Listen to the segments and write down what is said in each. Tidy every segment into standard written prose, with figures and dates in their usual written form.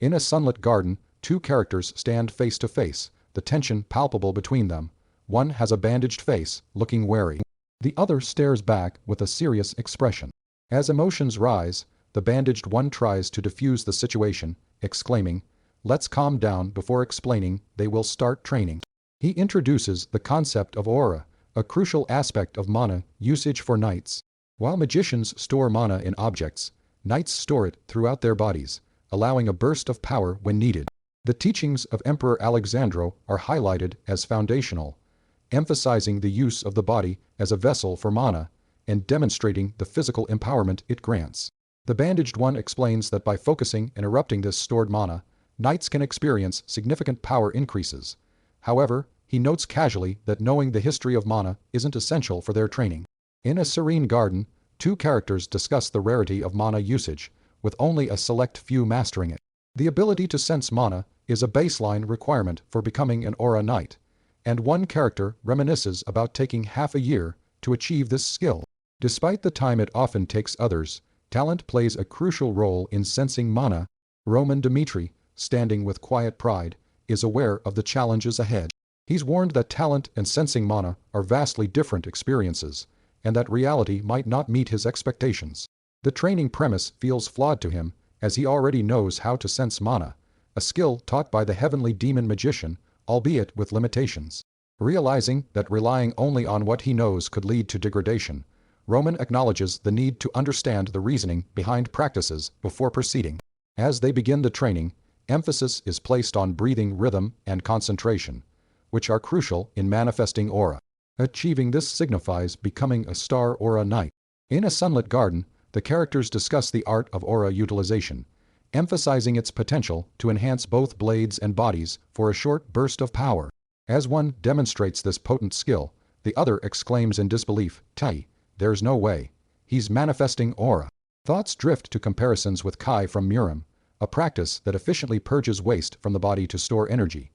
In a sunlit garden, two characters stand face to face, the tension palpable between them. One has a bandaged face, looking wary. The other stares back with a serious expression. As emotions rise, the bandaged one tries to defuse the situation, exclaiming, "Let's calm down before explaining, they will start training." He introduces the concept of aura, a crucial aspect of mana usage for knights. While magicians store mana in objects, knights store it throughout their bodies, allowing a burst of power when needed. The teachings of Emperor Alexandro are highlighted as foundational, emphasizing the use of the body as a vessel for mana and demonstrating the physical empowerment it grants. The bandaged one explains that by focusing and erupting this stored mana, knights can experience significant power increases. However, he notes casually that knowing the history of mana isn't essential for their training. In a serene garden, two characters discuss the rarity of mana usage, with only a select few mastering it. The ability to sense mana is a baseline requirement for becoming an aura knight, and one character reminisces about taking half a year to achieve this skill. Despite the time it often takes others, talent plays a crucial role in sensing mana. Roman Dmitri, standing with quiet pride, is aware of the challenges ahead. He's warned that talent and sensing mana are vastly different experiences, and that reality might not meet his expectations. The training premise feels flawed to him, as he already knows how to sense mana, a skill taught by the heavenly demon magician, albeit with limitations. Realizing that relying only on what he knows could lead to degradation, Roman acknowledges the need to understand the reasoning behind practices before proceeding. As they begin the training, emphasis is placed on breathing rhythm and concentration, which are crucial in manifesting aura. Achieving this signifies becoming a star aura knight. In a sunlit garden, the characters discuss the art of aura utilization, emphasizing its potential to enhance both blades and bodies for a short burst of power. As one demonstrates this potent skill, the other exclaims in disbelief, "Tai, there's no way. He's manifesting aura." Thoughts drift to comparisons with Kai from Murim, a practice that efficiently purges waste from the body to store energy.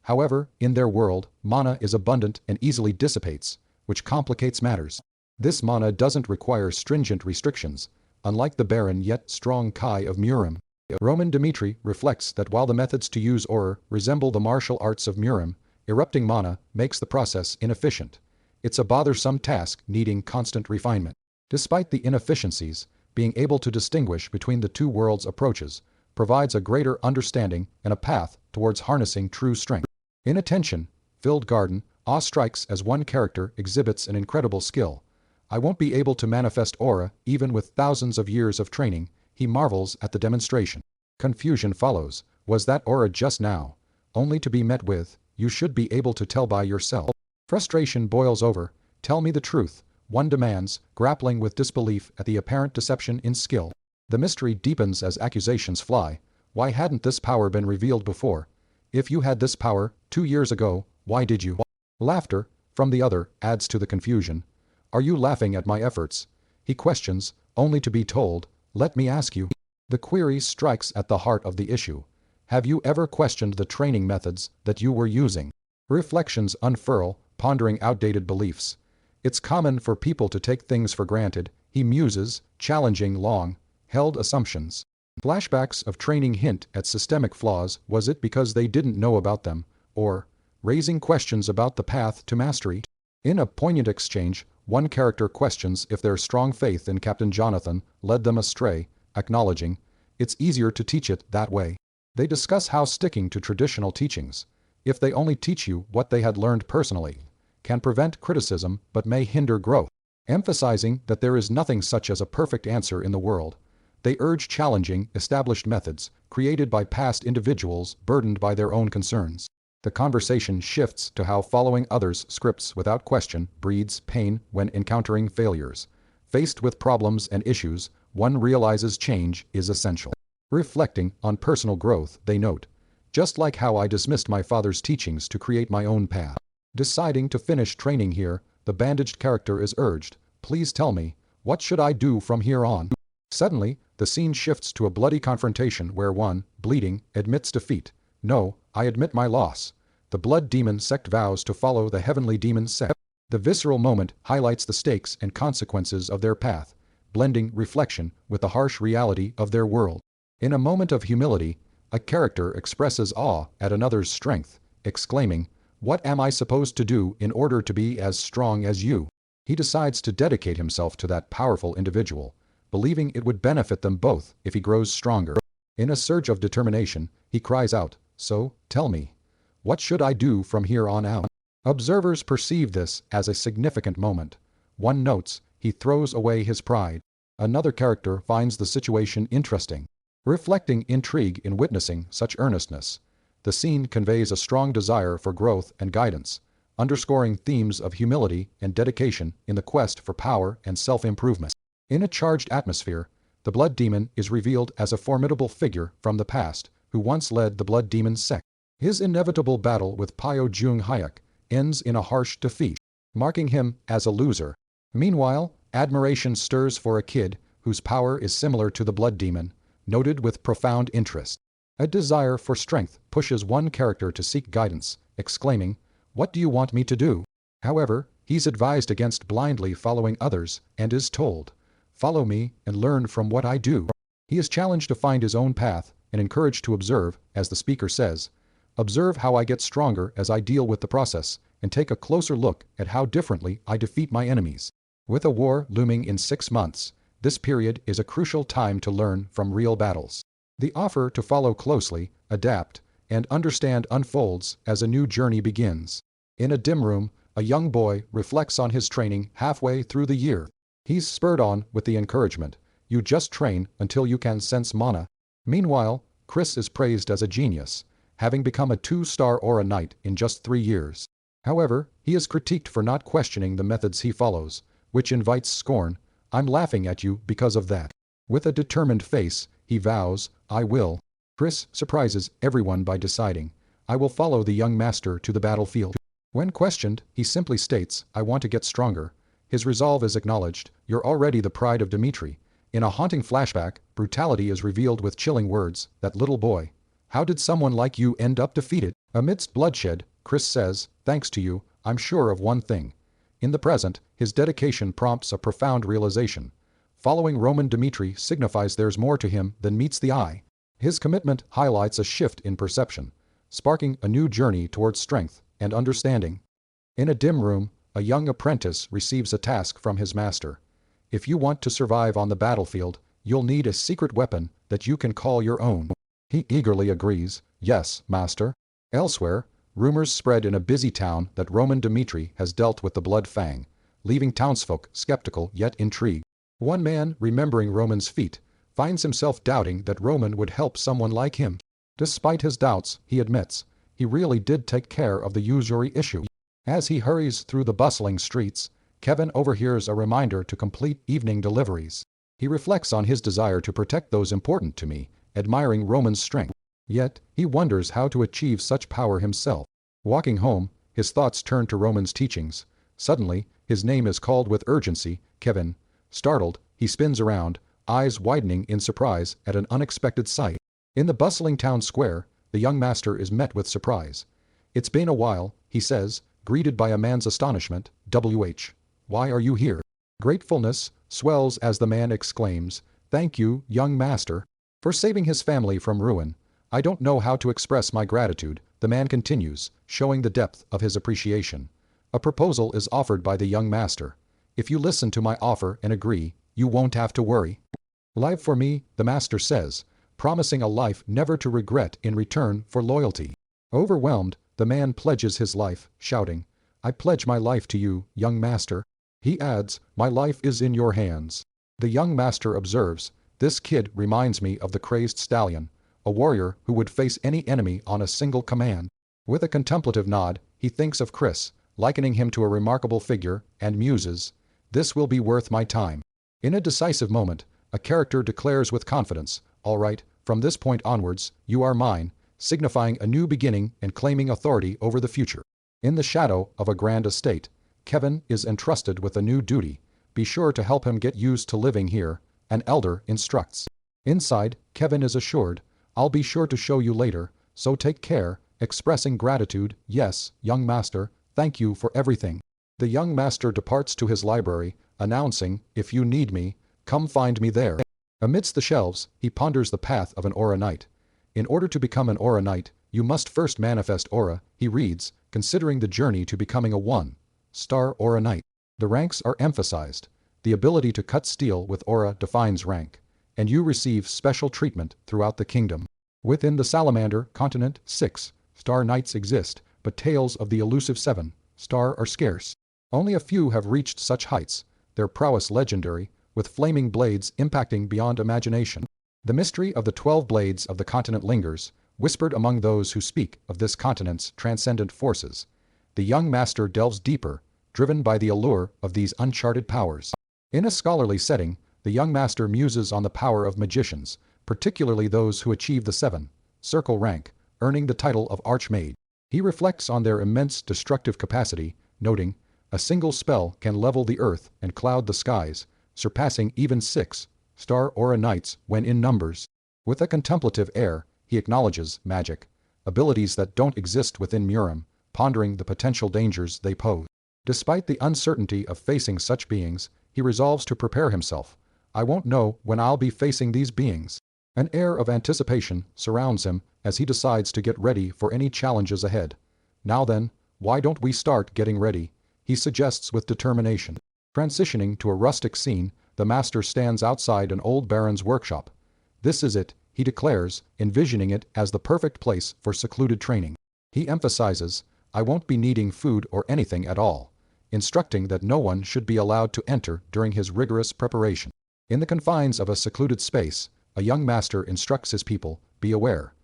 However, in their world, mana is abundant and easily dissipates, which complicates matters. This mana doesn't require stringent restrictions, unlike the barren yet strong Kai of Murim. Roman Dmitri reflects that while the methods to use aura resemble the martial arts of Murim, erupting mana makes the process inefficient. It's a bothersome task needing constant refinement. Despite the inefficiencies, being able to distinguish between the two worlds' approaches provides a greater understanding and a path towards harnessing true strength. In a tension-filled garden, awe strikes as one character exhibits an incredible skill. "I won't be able to manifest aura even with thousands of years of training," he marvels at the demonstration. Confusion follows. Was that aura just now? Only to be met with, "You should be able to tell by yourself." Frustration boils over. "Tell me the truth," one demands, grappling with disbelief at the apparent deception in skill. The mystery deepens as accusations fly. "Why hadn't this power been revealed before? If you had this power 2 years ago, why did you?" Laughter, from the other, adds to the confusion. "Are you laughing at my efforts?" he questions, only to be told, "Let me ask you." The query strikes at the heart of the issue. Have you ever questioned the training methods that you were using? Reflections unfurl, pondering outdated beliefs. It's common for people to take things for granted, he muses, challenging long-held assumptions. Flashbacks of training hint at systemic flaws. Was it because they didn't know about them, or raising questions about the path to mastery? In a poignant exchange, one character questions if their strong faith in Captain Jonathan led them astray, acknowledging, "It's easier to teach it that way." They discuss how sticking to traditional teachings, if they only teach you what they had learned personally, can prevent criticism but may hinder growth. Emphasizing that there is nothing such as a perfect answer in the world, they urge challenging established methods created by past individuals burdened by their own concerns. The conversation shifts to how following others' scripts without question breeds pain when encountering failures. Faced with problems and issues, one realizes change is essential. Reflecting on personal growth, they note, "Just like how I dismissed my father's teachings to create my own path." Deciding to finish training here, the bandaged character is urged, "Please tell me, what should I do from here on?" Suddenly, the scene shifts to a bloody confrontation where one, bleeding, admits defeat. "No, I admit my loss." The blood demon sect vows to follow the heavenly demon sect. The visceral moment highlights the stakes and consequences of their path, blending reflection with the harsh reality of their world. In a moment of humility, A character expresses awe at another's strength, exclaiming, "What am I supposed to do in order to be as strong as you?" He decides to dedicate himself to that powerful individual, believing it would benefit them both if he grows stronger. In a surge of determination, he cries out, "So, tell me, what should I do from here on out?" Observers perceive this as a significant moment. One notes, he throws away his pride. Another character finds the situation interesting, reflecting intrigue in witnessing such earnestness. The scene conveys a strong desire for growth and guidance, underscoring themes of humility and dedication in the quest for power and self-improvement. In a charged atmosphere, the Blood Demon is revealed as a formidable figure from the past who once led the Blood Demon sect. His inevitable battle with Pyo Jung Hyuk ends in a harsh defeat, marking him as a loser. Meanwhile, admiration stirs for a kid whose power is similar to the Blood Demon, noted with profound interest. A desire for strength pushes one character to seek guidance, exclaiming, "What do you want me to do?" However, he's advised against blindly following others and is told, "Follow me and learn from what I do." He is challenged to find his own path and encouraged to observe, as the speaker says, "Observe how I get stronger as I deal with the process, and take a closer look at how differently I defeat my enemies." With a war looming in 6 months, this period is a crucial time to learn from real battles. The offer to follow closely, adapt, and understand unfolds as a new journey begins. In a dim room, a young boy reflects on his training halfway through the year. He's spurred on with the encouragement, "You just train until you can sense mana." Meanwhile, Chris is praised as a genius, having become a 2-star Aura Knight in just 3 years. However, he is critiqued for not questioning the methods he follows, which invites scorn. "I'm laughing at you because of that." With a determined face, he vows, "I will." Chris surprises everyone by deciding, "I will follow the young master to the battlefield." When questioned, he simply states, "I want to get stronger." His resolve is acknowledged, "You're already the pride of Dmitri." In a haunting flashback, brutality is revealed with chilling words, "That little boy. How did someone like you end up defeated?" Amidst bloodshed, Chris says, "Thanks to you, I'm sure of one thing." In the present, his dedication prompts a profound realization. Following Roman Dmitri signifies there's more to him than meets the eye. His commitment highlights a shift in perception, sparking a new journey towards strength and understanding. In a dim room, a young apprentice receives a task from his master. "If you want to survive on the battlefield, you'll need a secret weapon that you can call your own." He eagerly agrees, "Yes, master." Elsewhere, rumors spread in a busy town that Roman Dmitri has dealt with the Blood Fang, leaving townsfolk skeptical yet intrigued. One man, remembering Roman's feat, finds himself doubting that Roman would help someone like him. Despite his doubts, he admits, he really did take care of the usury issue. As he hurries through the bustling streets, Kevin overhears a reminder to complete evening deliveries. He reflects on his desire to protect those important to me, admiring Roman's strength. Yet, he wonders how to achieve such power himself. Walking home, his thoughts turn to Roman's teachings. Suddenly, his name is called with urgency, "Kevin." Startled, he spins around, eyes widening in surprise at an unexpected sight. In the bustling town square, the young master is met with surprise. "It's been a while," he says, greeted by a man's astonishment. "WH. Why are you here?" Gratefulness swells as the man exclaims, "Thank you, young master, for saving his family from ruin. I don't know how to express my gratitude," the man continues, showing the depth of his appreciation. A proposal is offered by the young master. "If you listen to my offer and agree, you won't have to worry." "Life for me," the master says, promising a life never to regret in return for loyalty. Overwhelmed, the man pledges his life, shouting, "I pledge my life to you, young master." He adds, "My life is in your hands." The young master observes, "This kid reminds me of the crazed stallion, a warrior who would face any enemy on a single command." With a contemplative nod, he thinks of Chris, likening him to a remarkable figure, and muses, "This will be worth my time." In a decisive moment, a character declares with confidence, "All right, from this point onwards, you are mine," signifying a new beginning and claiming authority over the future. In the shadow of a grand estate, Kevin is entrusted with a new duty. "Be sure to help him get used to living here," an elder instructs. Inside, Kevin is assured, "I'll be sure to show you later, so take care," expressing gratitude, "Yes, young master, thank you for everything." The young master departs to his library, announcing, "If you need me, come find me there." Amidst the shelves, he ponders the path of an Aura Knight. In order to become an aura knight, you must first manifest aura, he reads, considering the journey to becoming a 1-star aura knight. The ranks are emphasized. The ability to cut steel with aura defines rank, and you receive special treatment throughout the kingdom. Within the Salamander continent, 6-star knights exist, but tales of the elusive 7-star are scarce. Only a few have reached such heights, their prowess legendary, with flaming blades impacting beyond imagination. The mystery of the 12 blades of the continent lingers, whispered among those who speak of this continent's transcendent forces. The young master delves deeper, driven by the allure of these uncharted powers. In a scholarly setting, the young master muses on the power of magicians, particularly those who achieve the 7-circle rank, earning the title of Archmage. He reflects on their immense destructive capacity, noting, a single spell can level the earth and cloud the skies, surpassing even 6-star aura knights when in numbers. With a contemplative air, he acknowledges magic, abilities that don't exist within Murim, pondering the potential dangers they pose. Despite the uncertainty of facing such beings, he resolves to prepare himself. I won't know when I'll be facing these beings. An air of anticipation surrounds him as he decides to get ready for any challenges ahead. Now then, why don't we start getting ready? He suggests with determination. Transitioning to a rustic scene, the master stands outside an old baron's workshop. This is it, he declares, envisioning it as the perfect place for secluded training. He emphasizes, I won't be needing food or anything at all, instructing that no one should be allowed to enter during his rigorous preparation. In the confines of a secluded space, a young master instructs his people, be aware.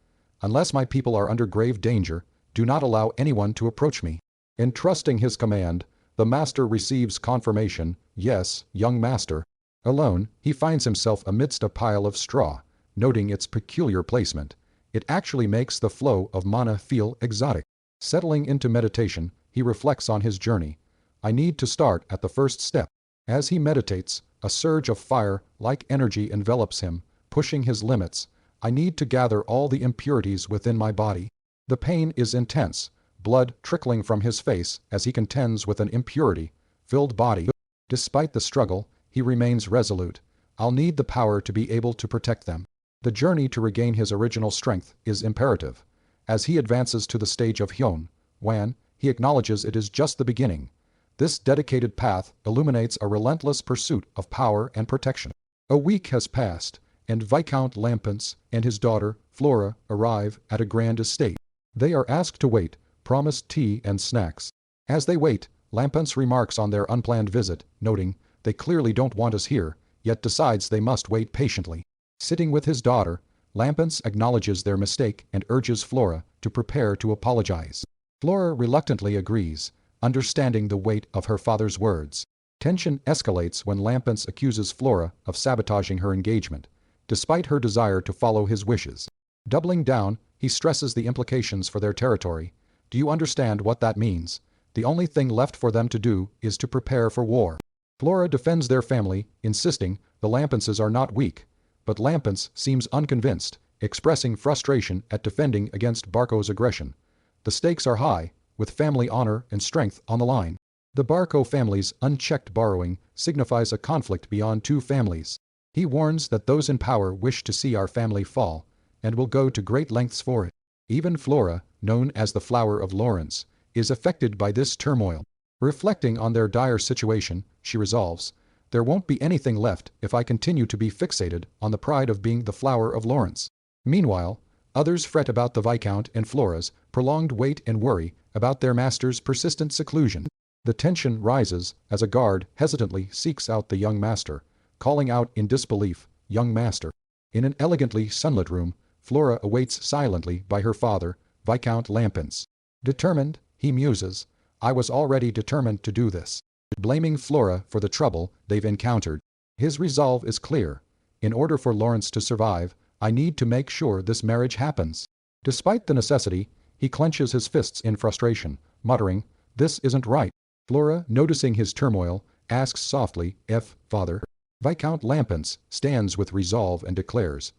Unless my people are under grave danger, do not allow anyone to approach me. Entrusting his command, the master receives confirmation, yes, young master. Alone, he finds himself amidst a pile of straw, noting its peculiar placement. It actually makes the flow of mana feel exotic. Settling into meditation, he reflects on his journey. I need to start at the first step. As he meditates, a surge of fire-like energy envelops him, pushing his limits. I need to gather all the impurities within my body. The pain is intense, blood trickling from his face as he contends with an impurity-filled body. Despite the struggle, he remains resolute. I'll need the power to be able to protect them. The journey to regain his original strength is imperative. As he advances to the stage of Hyun, Wan, he acknowledges it is just the beginning. This dedicated path illuminates a relentless pursuit of power and protection. A week has passed, and Viscount Lampens and his daughter, Flora, arrive at a grand estate. They are asked to wait, promised tea and snacks. As they wait, Lampens remarks on their unplanned visit, noting, they clearly don't want us here, yet decides they must wait patiently. Sitting with his daughter, Lampens acknowledges their mistake and urges Flora to prepare to apologize. Flora reluctantly agrees, understanding the weight of her father's words. Tension escalates when Lampens accuses Flora of sabotaging her engagement, despite her desire to follow his wishes. Doubling down, he stresses the implications for their territory. Do you understand what that means? The only thing left for them to do is to prepare for war. Flora defends their family, insisting the Lampenses are not weak, but Lampens seems unconvinced, expressing frustration at defending against Barcos' aggression. The stakes are high, with family honor and strength on the line. The Barco family's unchecked borrowing signifies a conflict beyond two families. He warns that those in power wish to see our family fall, and will go to great lengths for it. Even Flora, known as the Flower of Lawrence, is affected by this turmoil. Reflecting on their dire situation, she resolves, there won't be anything left if I continue to be fixated on the pride of being the Flower of Lawrence. Meanwhile, others fret about the Viscount and Flora's prolonged wait and worry about their master's persistent seclusion. The tension rises as a guard hesitantly seeks out the young master, calling out in disbelief, young master. In an elegantly sunlit room, Flora awaits silently by her father, Viscount Lampens. Determined, he muses, I was already determined to do this. Blaming Flora for the trouble they've encountered. His resolve is clear. In order for Lawrence to survive, I need to make sure this marriage happens. Despite the necessity, he clenches his fists in frustration, muttering, this isn't right. Flora, noticing his turmoil, asks softly, if, father. Viscount Lampens stands with resolve and declares,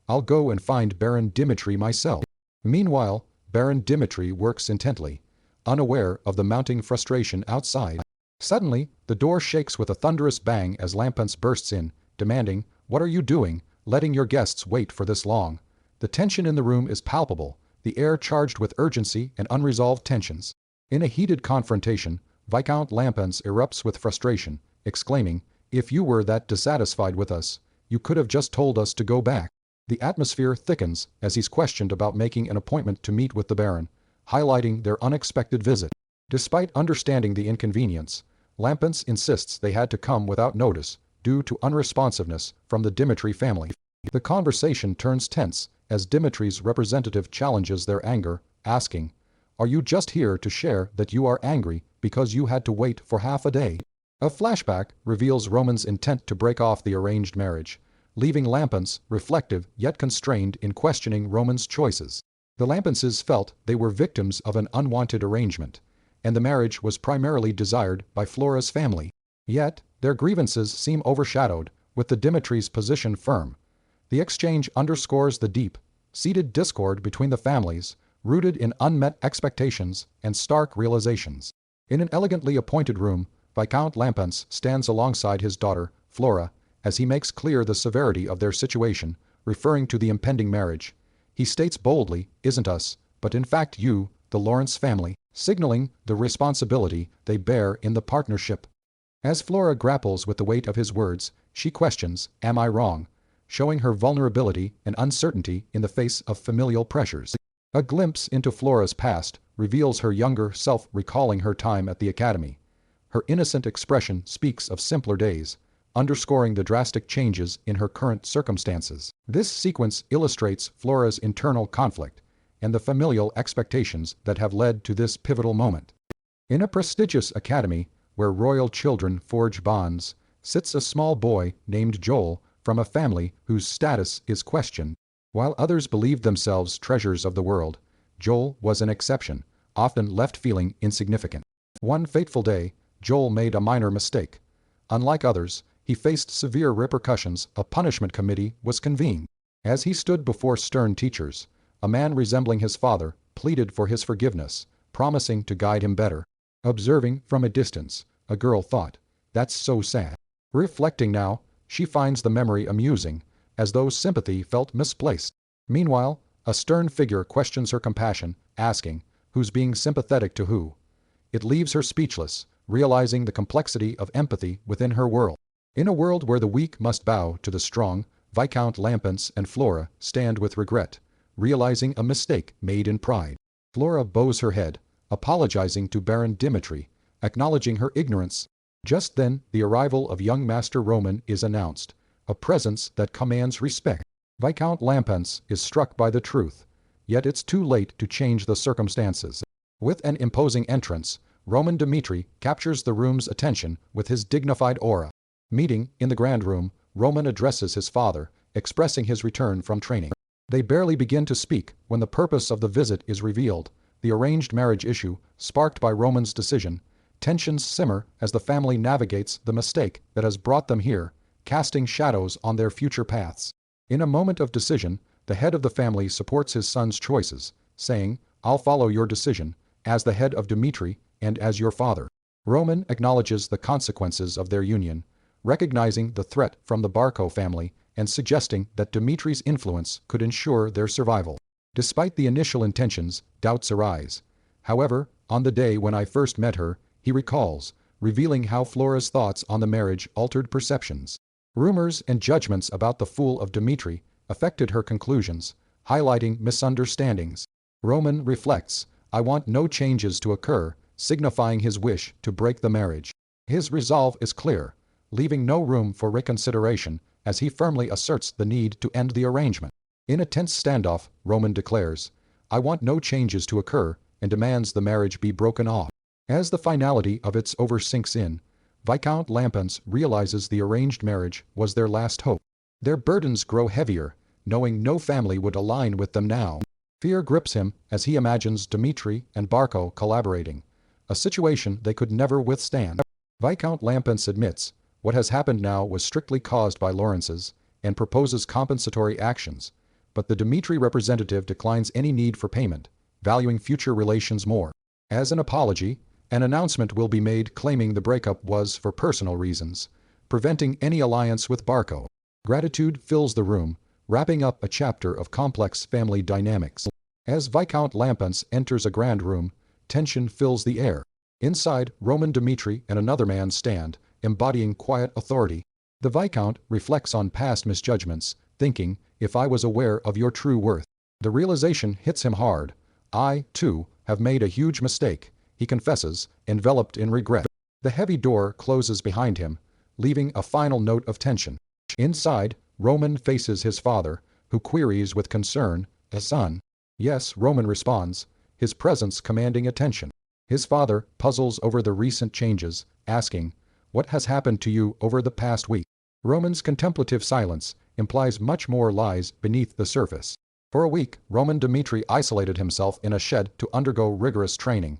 I'll go and find Baron Dimitri myself. Meanwhile, Baron Dimitri works intently, unaware of the mounting frustration outside. Suddenly, the door shakes with a thunderous bang as Lampens bursts in, demanding, what are you doing, letting your guests wait for this long? The tension in the room is palpable, the air charged with urgency and unresolved tensions. In a heated confrontation, Viscount Lampens erupts with frustration, exclaiming, "If you were that dissatisfied with us, you could have just told us to go back." The atmosphere thickens as he's questioned about making an appointment to meet with the Baron, highlighting their unexpected visit. Despite understanding the inconvenience, Lampens insists they had to come without notice, due to unresponsiveness from the Dimitri family. The conversation turns tense as Dimitri's representative challenges their anger, asking, "Are you just here to share that you are angry because you had to wait for half a day?" A flashback reveals Roman's intent to break off the arranged marriage, leaving Lampens reflective yet constrained in questioning Roman's choices. The Lampenses felt they were victims of an unwanted arrangement, and the marriage was primarily desired by Flora's family. Yet, their grievances seem overshadowed, with the Dimitri's position firm. The exchange underscores the deep-seated discord between the families, rooted in unmet expectations and stark realizations. In an elegantly appointed room, Viscount Lampens stands alongside his daughter, Flora, as he makes clear the severity of their situation, referring to the impending marriage. He states boldly, "Isn't us, but in fact you, the Lawrence family," signaling the responsibility they bear in the partnership. As Flora grapples with the weight of his words, she questions, "Am I wrong?" showing her vulnerability and uncertainty in the face of familial pressures. A glimpse into Flora's past reveals her younger self recalling her time at the academy. Her innocent expression speaks of simpler days, underscoring the drastic changes in her current circumstances. This sequence illustrates Flora's internal conflict and the familial expectations that have led to this pivotal moment. In a prestigious academy, where royal children forge bonds, sits a small boy named Joel from a family whose status is questioned. While others believed themselves treasures of the world, Joel was an exception, often left feeling insignificant. One fateful day, Joel made a minor mistake. Unlike others, he faced severe repercussions. A punishment committee was convened. As he stood before stern teachers, a man resembling his father pleaded for his forgiveness, promising to guide him better. Observing from a distance, a girl thought, "That's so sad." Reflecting now, she finds the memory amusing, as though sympathy felt misplaced. Meanwhile, a stern figure questions her compassion, asking, "Who's being sympathetic to who?" It leaves her speechless, realizing the complexity of empathy within her world. In a world where the weak must bow to the strong, Viscount Lampens and Flora stand with regret, realizing a mistake made in pride. Flora bows her head, apologizing to Baron Dimitri, acknowledging her ignorance. Just then, the arrival of young Master Roman is announced, a presence that commands respect. Viscount Lampens is struck by the truth, yet it's too late to change the circumstances. With an imposing entrance, Roman Dimitri captures the room's attention with his dignified aura. Meeting in the grand room, Roman addresses his father, expressing his return from training. They barely begin to speak when the purpose of the visit is revealed. The arranged marriage issue, sparked by Roman's decision. Tensions simmer as the family navigates the mistake that has brought them here, casting shadows on their future paths. In a moment of decision, the head of the family supports his son's choices, saying, "I'll follow your decision, as the head of Dimitri and as your father." Roman acknowledges the consequences of their union, recognizing the threat from the Barco family and suggesting that Dimitri's influence could ensure their survival. Despite the initial intentions, doubts arise. However, on the day when I first met her, he recalls, revealing how Flora's thoughts on the marriage altered perceptions. Rumors and judgments about the fool of Dimitri affected her conclusions, highlighting misunderstandings. Roman reflects, "I want no changes to occur," signifying his wish to break the marriage. His resolve is clear, leaving no room for reconsideration, as he firmly asserts the need to end the arrangement. In a tense standoff, Roman declares, "I want no changes to occur," and demands the marriage be broken off. As the finality of its over sinks in, Viscount Lampens realizes the arranged marriage was their last hope. Their burdens grow heavier, knowing no family would align with them now. Fear grips him as he imagines Dimitri and Barco collaborating, a situation they could never withstand. Viscount Lampens admits, what has happened now was strictly caused by Lawrence's, and proposes compensatory actions, but the Dimitri representative declines any need for payment, valuing future relations more. As an apology, an announcement will be made claiming the breakup was for personal reasons, preventing any alliance with Barco. Gratitude fills the room, wrapping up a chapter of complex family dynamics. As Viscount Lampens enters a grand room, tension fills the air. Inside, Roman Dmitri and another man stand, embodying quiet authority. The Viscount reflects on past misjudgments, thinking, if I was aware of your true worth. The realization hits him hard. I, too, have made a huge mistake, he confesses, enveloped in regret. The heavy door closes behind him, leaving a final note of tension. Inside, Roman faces his father, who queries with concern, "A son?" "Yes," Roman responds, his presence commanding attention. His father puzzles over the recent changes, asking, "What has happened to you over the past week?" Roman's contemplative silence implies much more lies beneath the surface. For a week, Roman Dmitri isolated himself in a shed to undergo rigorous training.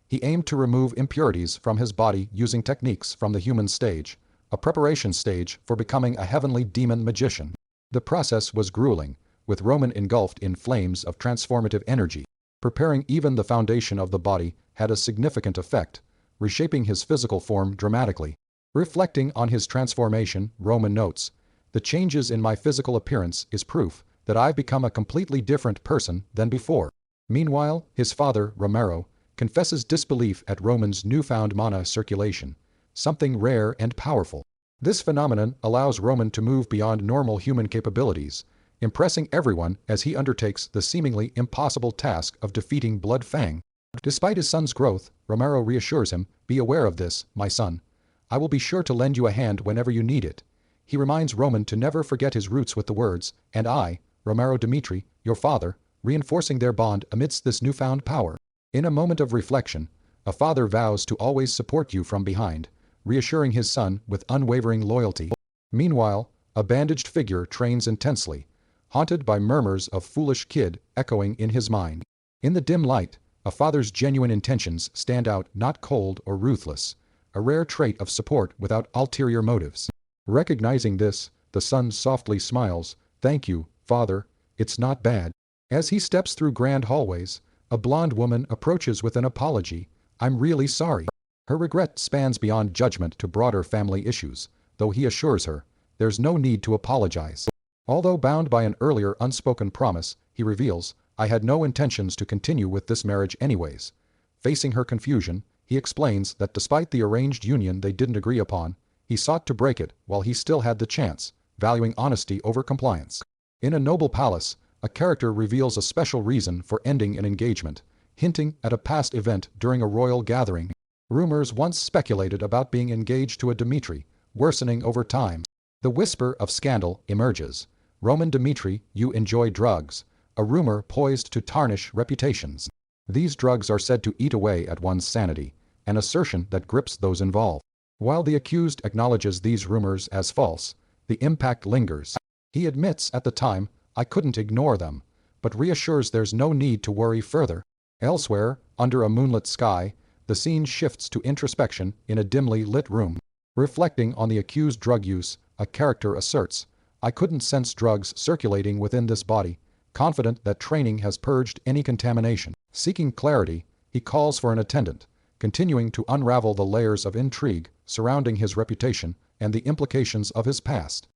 He aimed to remove impurities from his body using techniques from the human stage, a preparation stage for becoming a heavenly demon magician. The process was grueling, with Roman engulfed in flames of transformative energy. Preparing even the foundation of the body had a significant effect, reshaping his physical form dramatically. Reflecting on his transformation, Roman notes, "The changes in my physical appearance is proof that I've become a completely different person than before." Meanwhile, his father, Romero, confesses disbelief at Roman's newfound mana circulation, something rare and powerful. This phenomenon allows Roman to move beyond normal human capabilities, impressing everyone as he undertakes the seemingly impossible task of defeating Blood Fang. Despite his son's growth, Romero reassures him, "Be aware of this, my son. I will be sure to lend you a hand whenever you need it." He reminds Roman to never forget his roots with the words, "And I, Romero Dmitri, your father," reinforcing their bond amidst this newfound power. In a moment of reflection, a father vows to always support you from behind, reassuring his son with unwavering loyalty. Meanwhile, a bandaged figure trains intensely, haunted by murmurs of "foolish kid" echoing in his mind. In the dim light, a father's genuine intentions stand out, not cold or ruthless, a rare trait of support without ulterior motives. Recognizing this, the son softly smiles, "Thank you, father, it's not bad." As he steps through grand hallways, a blonde woman approaches with an apology, "I'm really sorry." Her regret spans beyond judgment to broader family issues, though he assures her, "There's no need to apologize." Although bound by an earlier unspoken promise, he reveals, "I had no intentions to continue with this marriage anyways." Facing her confusion, he explains that despite the arranged union they didn't agree upon, he sought to break it while he still had the chance, valuing honesty over compliance. In a noble palace, a character reveals a special reason for ending an engagement, hinting at a past event during a royal gathering. Rumors once speculated about being engaged to a Dmitri, worsening over time. The whisper of scandal emerges. "Roman Dmitri, you enjoy drugs," a rumor poised to tarnish reputations. These drugs are said to eat away at one's sanity, an assertion that grips those involved. While the accused acknowledges these rumors as false, the impact lingers. He admits at the time, "I couldn't ignore them," but reassures there's no need to worry further. Elsewhere, under a moonlit sky, the scene shifts to introspection in a dimly lit room. Reflecting on the accused drug use, a character asserts, "I couldn't sense drugs circulating within this body," confident that training has purged any contamination. Seeking clarity, he calls for an attendant, continuing to unravel the layers of intrigue surrounding his reputation and the implications of his past.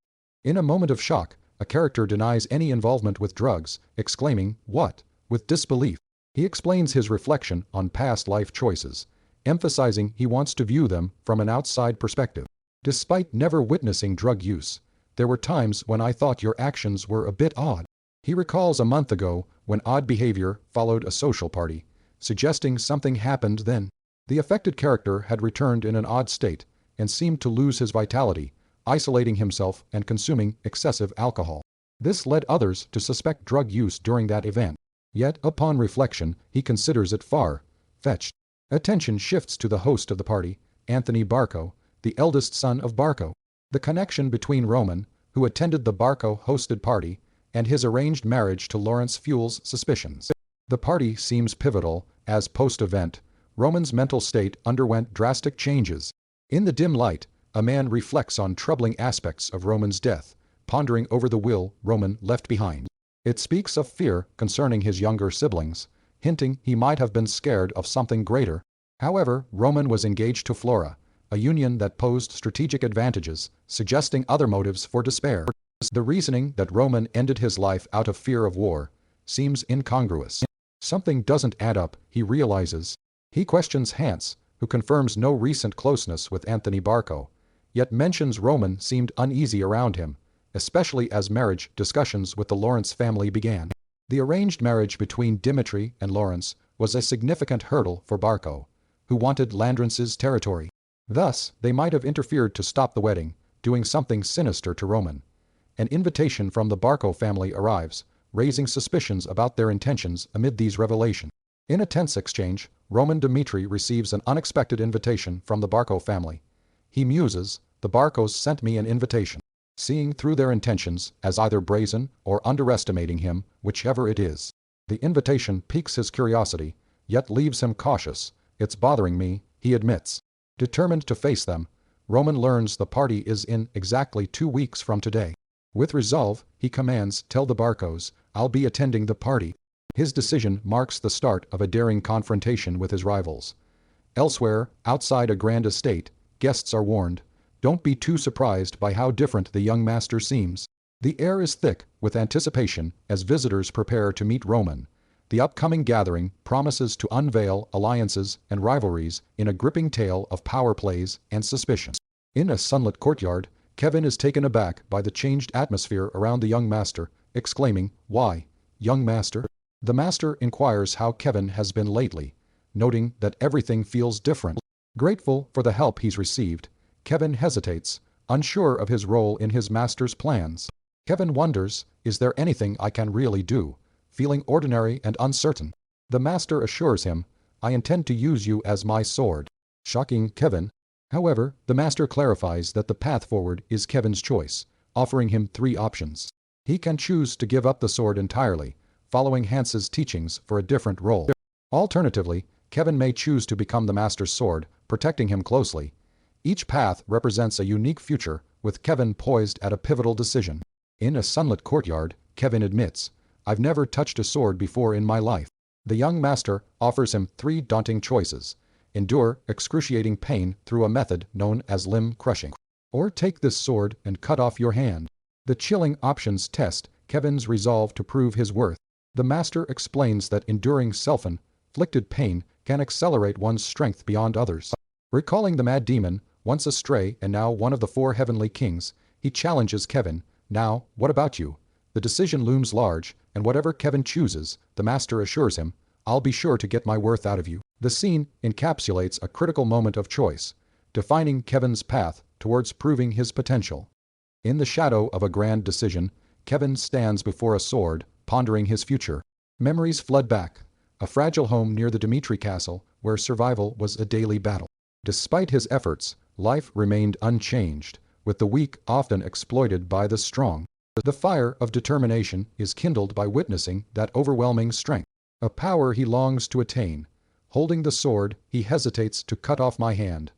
In a moment of shock, a character denies any involvement with drugs, exclaiming, "What?" with disbelief. He explains his reflection on past life choices, emphasizing he wants to view them from an outside perspective. "Despite never witnessing drug use, there were times when I thought your actions were a bit odd." He recalls a month ago when odd behavior followed a social party, suggesting something happened then. The affected character had returned in an odd state and seemed to lose his vitality, isolating himself and consuming excessive alcohol. This led others to suspect drug use during that event. Yet, upon reflection, he considers it far-fetched. Attention shifts to the host of the party, Anthony Barco, the eldest son of Barco. The connection between Roman, who attended the Barco-hosted party, and his arranged marriage to Lawrence fuels suspicions. The party seems pivotal, as post-event, Roman's mental state underwent drastic changes. In the dim light, a man reflects on troubling aspects of Roman's death, pondering over the will Roman left behind. It speaks of fear concerning his younger siblings, hinting he might have been scared of something greater. However, Roman was engaged to Flora, a union that posed strategic advantages, suggesting other motives for despair. The reasoning that Roman ended his life out of fear of war seems incongruous. Something doesn't add up, he realizes. He questions Hans, who confirms no recent closeness with Anthony Barco, yet mentions Roman seemed uneasy around him, especially as marriage discussions with the Lawrence family began. The arranged marriage between Dimitri and Lawrence was a significant hurdle for Barco, who wanted Landrence's territory. Thus, they might have interfered to stop the wedding, doing something sinister to Roman. An invitation from the Barco family arrives, raising suspicions about their intentions amid these revelations. In a tense exchange, Roman Dimitri receives an unexpected invitation from the Barco family. He muses, "The Barcos sent me an invitation." Seeing through their intentions as either brazen or underestimating him, whichever it is. The invitation piques his curiosity, yet leaves him cautious. "It's bothering me," he admits. Determined to face them, Roman learns the party is in exactly 2 weeks from today. With resolve, he commands, "Tell the Barcos, I'll be attending the party." His decision marks the start of a daring confrontation with his rivals. Elsewhere, outside a grand estate, guests are warned, "Don't be too surprised by how different the young master seems." The air is thick with anticipation as visitors prepare to meet Roman. The upcoming gathering promises to unveil alliances and rivalries in a gripping tale of power plays and suspicion. In a sunlit courtyard, Kevin is taken aback by the changed atmosphere around the young master, exclaiming, "Why, young master?" The master inquires how Kevin has been lately, noting that everything feels different. Grateful for the help he's received, Kevin hesitates, unsure of his role in his master's plans. Kevin wonders, "Is there anything I can really do?" Feeling ordinary and uncertain. The master assures him, "I intend to use you as my sword." Shocking Kevin. However, the master clarifies that the path forward is Kevin's choice, offering him 3 options. He can choose to give up the sword entirely, following Hans's teachings for a different role. Alternatively, Kevin may choose to become the master's sword, protecting him closely. Each path represents a unique future, with Kevin poised at a pivotal decision. In a sunlit courtyard, Kevin admits, "I've never touched a sword before in my life." The young master offers him 3 daunting choices. Endure excruciating pain through a method known as limb crushing. Or take this sword and cut off your hand. The chilling options test Kevin's resolve to prove his worth. The master explains that enduring self-inflicted pain can accelerate one's strength beyond others. Recalling the mad demon, once a stray and now one of the 4 heavenly kings, he challenges Kevin, "Now, what about you?" The decision looms large, and whatever Kevin chooses, the master assures him, "I'll be sure to get my worth out of you." The scene encapsulates a critical moment of choice, defining Kevin's path towards proving his potential. In the shadow of a grand decision, Kevin stands before a sword, pondering his future. Memories flood back. A fragile home near the Dimitri castle, where survival was a daily battle. Despite his efforts, life remained unchanged, with the weak often exploited by the strong. The fire of determination is kindled by witnessing that overwhelming strength, a power he longs to attain. Holding the sword, he hesitates to cut off my hand.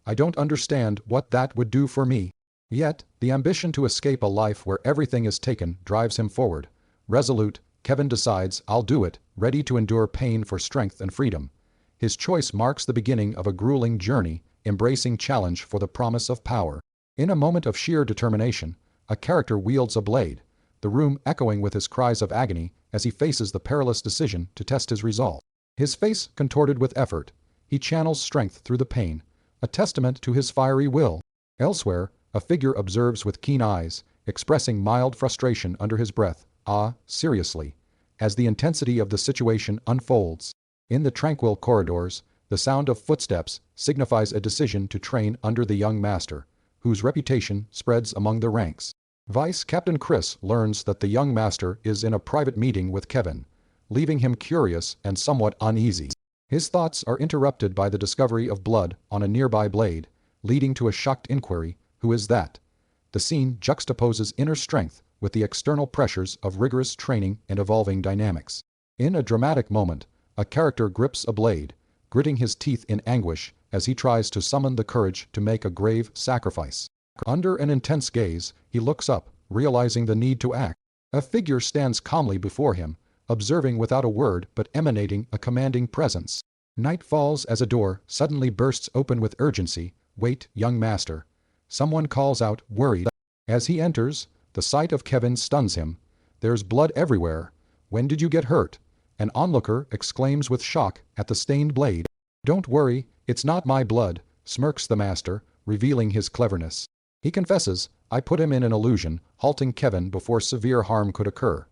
I don't understand what that would do for me. Yet, the ambition to escape a life where everything is taken drives him forward. Resolute, Kevin decides, "I'll do it," ready to endure pain for strength and freedom. His choice marks the beginning of a grueling journey, embracing challenge for the promise of power. In a moment of sheer determination, a character wields a blade, the room echoing with his cries of agony as he faces the perilous decision to test his resolve. His face contorted with effort, he channels strength through the pain, a testament to his fiery will. Elsewhere, a figure observes with keen eyes, expressing mild frustration under his breath, "Ah, seriously," as the intensity of the situation unfolds. In the tranquil corridors, the sound of footsteps signifies a decision to train under the young master, whose reputation spreads among the ranks. Vice Captain Chris learns that the young master is in a private meeting with Kevin, leaving him curious and somewhat uneasy. His thoughts are interrupted by the discovery of blood on a nearby blade, leading to a shocked inquiry, "Who is that?" The scene juxtaposes inner strength with the external pressures of rigorous training and evolving dynamics. In a dramatic moment, a character grips a blade, gritting his teeth in anguish as he tries to summon the courage to make a grave sacrifice. Under an intense gaze, he looks up, realizing the need to act. A figure stands calmly before him, observing without a word but emanating a commanding presence. Night falls as a door suddenly bursts open with urgency. "Wait, young master." Someone calls out, worried. As he enters, The sight of Kevin stuns him. There's blood everywhere. When did you get hurt? An onlooker exclaims with shock at the stained blade. Don't worry, it's not my blood, smirks the master, revealing his cleverness. He confesses, I put him in an illusion, halting Kevin before severe harm could occur.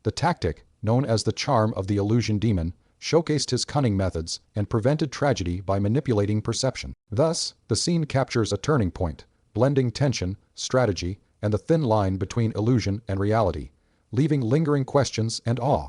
The tactic, known as the charm of the illusion demon, showcased his cunning methods and prevented tragedy by manipulating perception. Thus, the scene captures a turning point, blending tension, strategy, and the thin line between illusion and reality, leaving lingering questions and awe.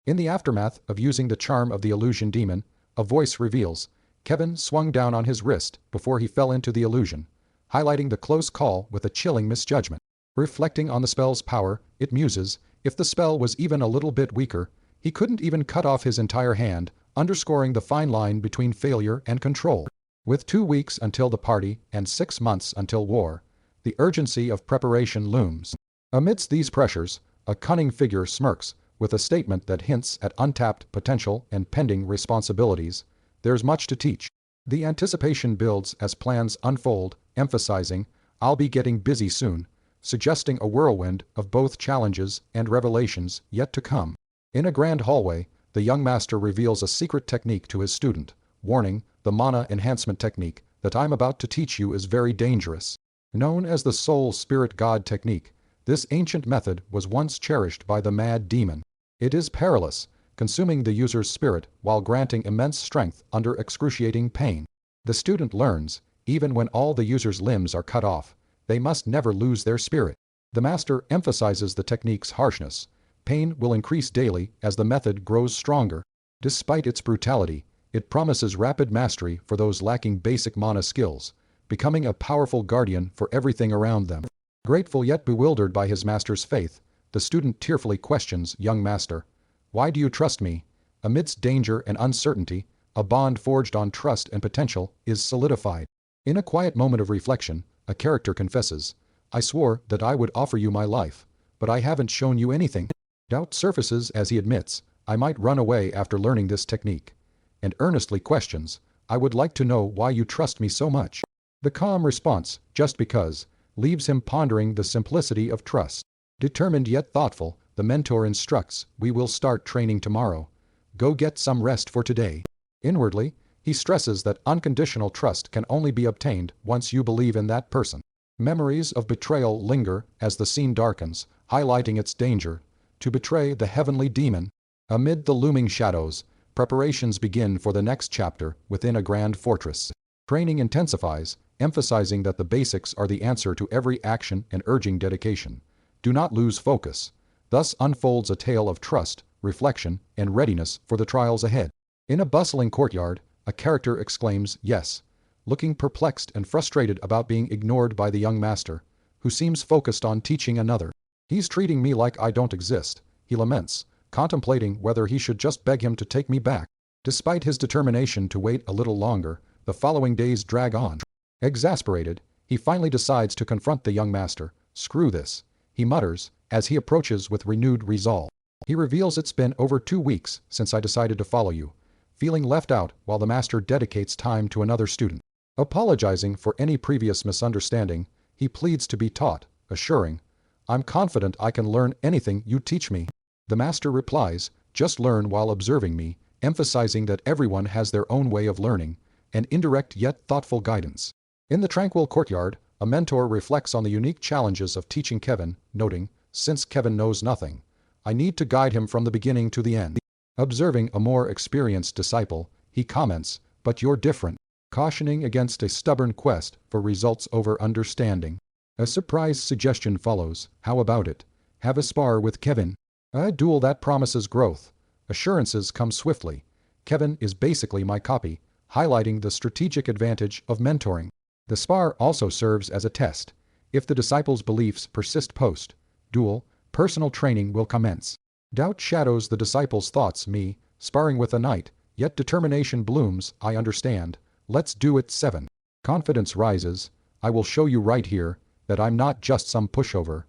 In the aftermath of using the charm of the illusion demon, a voice reveals, Kevin swung down on his wrist before he fell into the illusion, highlighting the close call with a chilling misjudgment. Reflecting on the spell's power, it muses, if the spell was even a little bit weaker, he couldn't even cut off his entire hand, underscoring the fine line between failure and control. With 2 weeks until the party and 6 months until war, the urgency of preparation looms. Amidst these pressures, a cunning figure smirks, with a statement that hints at untapped potential and pending responsibilities. There's much to teach. The anticipation builds as plans unfold, emphasizing, I'll be getting busy soon, suggesting a whirlwind of both challenges and revelations yet to come. In a grand hallway, the young master reveals a secret technique to his student, warning, the mana enhancement technique that I'm about to teach you is very dangerous. Known as the soul spirit god technique, this ancient method was once cherished by the mad demon. It is perilous, consuming the user's spirit while granting immense strength under excruciating pain. The student learns, even when all the user's limbs are cut off, they must never lose their spirit. The master emphasizes the technique's harshness. Pain will increase daily as the method grows stronger. Despite its brutality, it promises rapid mastery for those lacking basic mana skills, becoming a powerful guardian for everything around them. Grateful yet bewildered by his master's faith, the student tearfully questions young master, why do you trust me? Amidst danger and uncertainty, a bond forged on trust and potential is solidified. In a quiet moment of reflection, a character confesses, I swore that I would offer you my life, but I haven't shown you anything. Doubt surfaces as he admits, I might run away after learning this technique, and earnestly questions, I would like to know why you trust me so much. The calm response, just because, leaves him pondering the simplicity of trust. Determined yet thoughtful, the mentor instructs, we will start training tomorrow. Go get some rest for today. Inwardly, he stresses that unconditional trust can only be obtained once you believe in that person. Memories of betrayal linger as the scene darkens, highlighting its danger. To betray the heavenly demon. Amid the looming shadows, preparations begin for the next chapter within a grand fortress. Training intensifies, emphasizing that the basics are the answer to every action and urging dedication. Do not lose focus. Thus unfolds a tale of trust, reflection, and readiness for the trials ahead. In a bustling courtyard, a character exclaims, yes, looking perplexed and frustrated about being ignored by the young master, who seems focused on teaching another. He's treating me like I don't exist, he laments, contemplating whether he should just beg him to take me back. Despite his determination to wait a little longer, the following days drag on. Exasperated, he finally decides to confront the young master. Screw this, he mutters, as he approaches with renewed resolve. He reveals it's been over 2 weeks since I decided to follow you, feeling left out while the master dedicates time to another student. Apologizing for any previous misunderstanding, he pleads to be taught, assuring, I'm confident I can learn anything you teach me. The master replies, just learn while observing me, emphasizing that everyone has their own way of learning, and indirect yet thoughtful guidance. In the tranquil courtyard, a mentor reflects on the unique challenges of teaching Kevin, noting, since Kevin knows nothing, I need to guide him from the beginning to the end. Observing a more experienced disciple, he comments, but you're different, cautioning against a stubborn quest for results over understanding. A surprise suggestion follows, how about it? Have a spar with Kevin. A duel that promises growth. Assurances come swiftly. Kevin is basically my copy, highlighting the strategic advantage of mentoring. The spar also serves as a test. If the disciple's beliefs persist post-duel, personal training will commence. Doubt shadows the disciple's thoughts. Me, sparring with a knight, yet determination blooms. I understand. Let's do it. 7. Confidence rises. I will show you right here that I'm not just some pushover.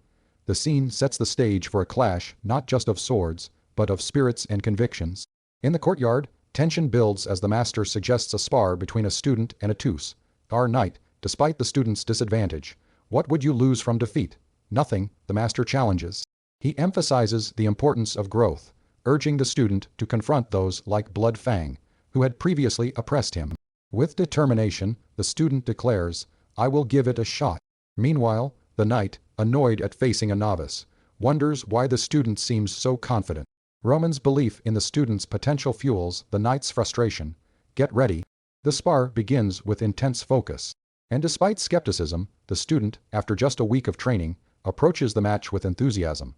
The scene sets the stage for a clash not just of swords, but of spirits and convictions. In the courtyard, tension builds as the master suggests a spar between a student and a Our knight, despite the student's disadvantage, what would you lose from defeat? Nothing, the master challenges. He emphasizes the importance of growth, urging the student to confront those like Blood Fang, who had previously oppressed him. With determination, the student declares, "I will give it a shot." Meanwhile, the knight, annoyed at facing a novice, wonders why the student seems so confident. Roman's belief in the student's potential fuels the knight's frustration. Get ready. The spar begins with intense focus. And despite skepticism, the student, after just a week of training, approaches the match with enthusiasm.